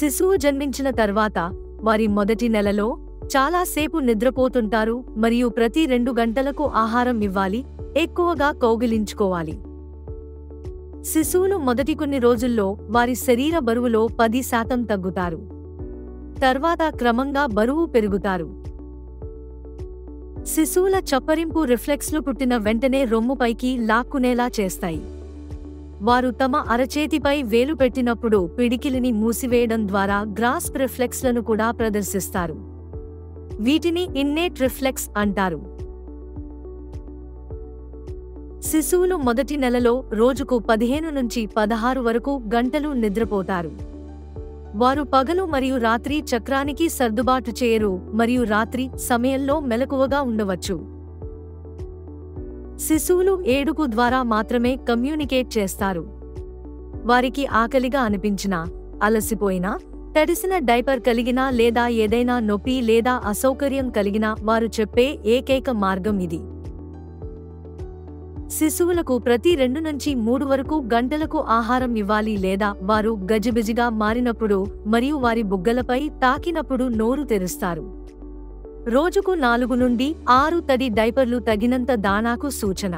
శిశువు జన్మించిన తర్వాత వారి మొదటి నెలలో చాలా సేపు నిద్రపోతుంటారు మరియు ప్రతి 2 గంటలకు ఆహారం ఇవ్వాలి, ఎక్కువగా కౌగిలించుకోవాలి. శిశువులు మొదటి కొన్ని రోజుల్లో వారి శరీర బరువులో 10% తగ్గుతారు. తర్వాత క్రమంగా బరువు పెరుగుతారు. శిశువుల చప్పరింపు రిఫ్లెక్స్లు పుట్టిన వెంటనే రొమ్ముపైకి లాక్కునేలా చేస్తాయి. వారు తమ అరచేతిపై వేలు పెట్టినప్పుడు పిడికిలిని మూసివేయడం ద్వారా గ్రాస్ప్ రిఫ్లెక్స్లను కూడా ప్రదర్శిస్తారు. వీటిని ఇన్నేట్ రిఫ్లెక్స్ అంటారు. శిశువులు మొదటి నెలలో రోజుకు 15 నుంచి 16 వరకు గంటలు నిద్రపోతారు. వారు పగలు మరియు రాత్రి చక్రానికి సర్దుబాటు చేయరు మరియు రాత్రి సమయంలో మెలకువగా ఉండవచ్చు. శిశువులు ఏడుపు ద్వారా మాత్రమే కమ్యూనికేట్ చేస్తారు. వారికి ఆకలిగా అనిపించినా, అలసిపోయినా, తడిసిన డైపర్ కలిగినా లేదా ఏదైనా నొప్పి లేదా అసౌకర్యం కలిగినా వారు చెప్పే ఏకైక మార్గం ఇది. శిశువులకు ప్రతి 2 నుంచి 3 వరకు గంటలకు ఆహారం ఇవ్వాలి లేదా వారు గజిబిజిగా మారినప్పుడు మరియు వారి బుగ్గలపై తాకినప్పుడు నోరు తెరుస్తారు. రోజుకు 4 నుండి 6 తడి డైపర్లు తగినంత దానాకు సూచన.